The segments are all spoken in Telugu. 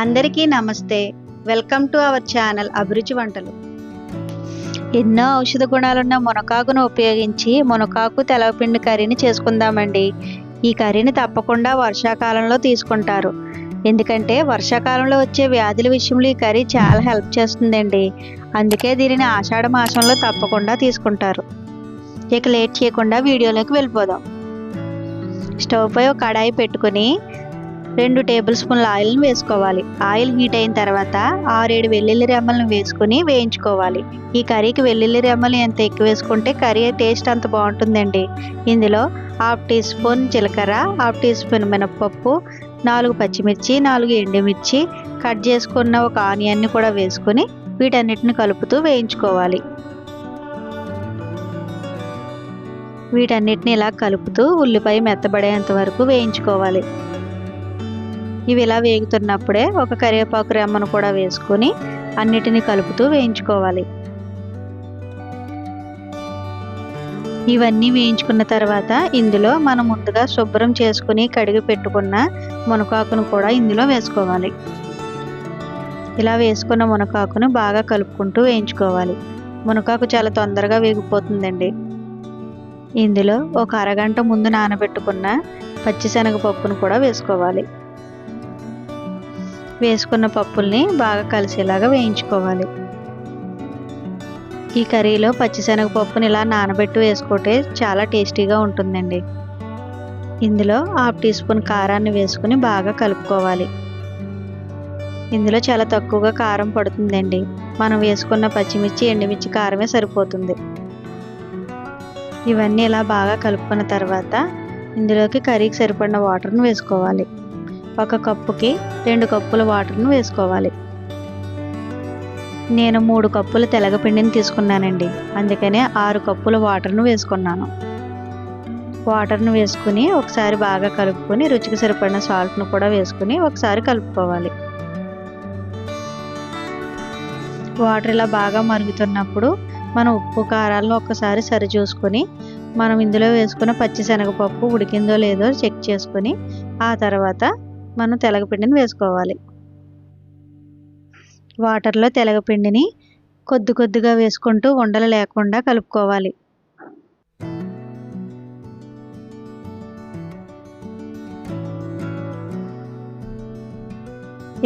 అందరికీ నమస్తే. వెల్కమ్ టు అవర్ ఛానల్ అభిరుచి వంటలు. ఎన్నో ఔషధ గుణాలున్న మునగాకును ఉపయోగించి మునగాకు తెలవపిండి కర్రీని చేసుకుందామండి. ఈ కర్రీని తప్పకుండా వర్షాకాలంలో తీసుకుంటారు. ఎందుకంటే వర్షాకాలంలో వచ్చే వ్యాధుల విషయంలో ఈ కర్రీ చాలా హెల్ప్ చేస్తుందండి. అందుకే దీనిని ఆషాఢ మాసంలో తప్పకుండా తీసుకుంటారు. ఇక లేట్ చేయకుండా వీడియోలోకి వెళ్ళిపోదాం. స్టవ్ పై ఒక కడాయి పెట్టుకుని 2 టేబుల్ స్పూన్ల ఆయిల్ని వేసుకోవాలి. ఆయిల్ హీట్ అయిన తర్వాత 6-7 వెల్లుల్లి రెమ్మలను వేసుకుని వేయించుకోవాలి. ఈ కర్రీకి వెల్లుల్లి రెమ్మలు ఎంత ఎక్కువ వేసుకుంటే కర్రీ టేస్ట్ అంత బాగుంటుందండి. ఇందులో 1/2 టీ స్పూన్ జీలకర్ర, 1/2 టీ స్పూన్ మినపప్పు, 4 పచ్చిమిర్చి, 4 ఎండుమిర్చి, కట్ చేసుకున్న ఒక ఆనియన్ని కూడా వేసుకుని వీటన్నిటిని కలుపుతూ వేయించుకోవాలి. వీటన్నిటిని ఇలా కలుపుతూ ఉల్లిపాయ మెత్తబడేంత వరకు వేయించుకోవాలి. ఇవి ఇలా వేగుతున్నప్పుడే ఒక కరివేపాకు రెమ్మను కూడా వేసుకొని అన్నిటిని కలుపుతూ వేయించుకోవాలి. ఇవన్నీ వేయించుకున్న తర్వాత ఇందులో మనం ముందుగా శుభ్రం చేసుకుని కడిగి పెట్టుకున్న మునగాకును కూడా ఇందులో వేసుకోవాలి. ఇలా వేసుకున్న మునగాకును బాగా కలుపుకుంటూ వేయించుకోవాలి. మునగాకు చాలా తొందరగా వేగిపోతుందండి. ఇందులో ఒక అరగంట ముందు నానబెట్టుకున్న పచ్చిశనగపప్పును కూడా వేసుకోవాలి. వేసుకున్న పప్పుల్ని బాగా కలిసేలాగా వేయించుకోవాలి. ఈ కర్రీలో పచ్చిశనగపప్పుని ఇలా నానబెట్టి వేసుకుంటే చాలా టేస్టీగా ఉంటుందండి. ఇందులో 1/2 టీ స్పూన్ కారాన్ని వేసుకుని బాగా కలుపుకోవాలి. ఇందులో చాలా తక్కువగా కారం పడుతుందండి. మనం వేసుకున్న పచ్చిమిర్చి, ఎండుమిర్చి కారమే సరిపోతుంది. ఇవన్నీ ఇలా బాగా కలుపుకున్న తర్వాత ఇందులోకి కర్రీకి సరిపడిన వాటర్ను వేసుకోవాలి. 1 కప్పుకి 2 కప్పుల వాటర్ను వేసుకోవాలి. నేను 3 కప్పుల తెలగపిండిని తీసుకున్నానండి. అందుకనే 6 కప్పుల వాటర్ను వేసుకున్నాను. వాటర్ను వేసుకుని ఒకసారి బాగా కలుపుకొని రుచికి సరిపడిన సాల్ట్ను కూడా వేసుకుని ఒకసారి కలుపుకోవాలి. వాటర్ ఇలా బాగా మరుగుతున్నప్పుడు మనం ఉప్పు కారాలను ఒక్కసారి సరి చూసుకొని మనం ఇందులో వేసుకున్న పచ్చిశనగపప్పు ఉడికిందో లేదో చెక్ చేసుకొని ఆ తర్వాత మనం తెలగపిండిని వేసుకోవాలి. వాటర్లో తెలగపిండిని కొద్దిగా వేసుకుంటూ ఉండలు లేకుండా కలుపుకోవాలి.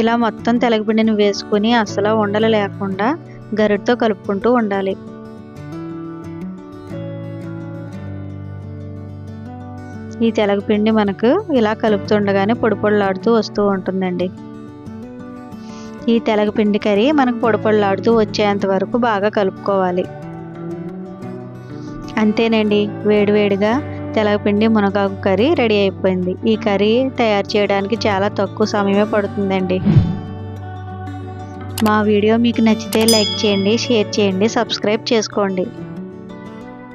ఇలా మొత్తం తెలగపిండిని వేసుకుని అసలు ఉండలు లేకుండా గరిటతో కలుపుకుంటూ ఉండాలి. ఈ తెలగపిండి మనకు ఇలా కలుపుతుండగానే పొడిలాడుతూ వస్తూ ఉంటుందండి. ఈ తెలగపిండి కర్రీ మనకు పొడిలాడుతూ వచ్చేంత వరకు బాగా కలుపుకోవాలి. అంతేనండి, వేడివేడిగా తెలగపిండి మునగాకు కర్రీ రెడీ అయిపోయింది. ఈ కర్రీ తయారు చేయడానికి చాలా తక్కువ సమయమే పడుతుందండి. మా వీడియో మీకు నచ్చితే లైక్ చేయండి, షేర్ చేయండి, సబ్స్క్రైబ్ చేసుకోండి.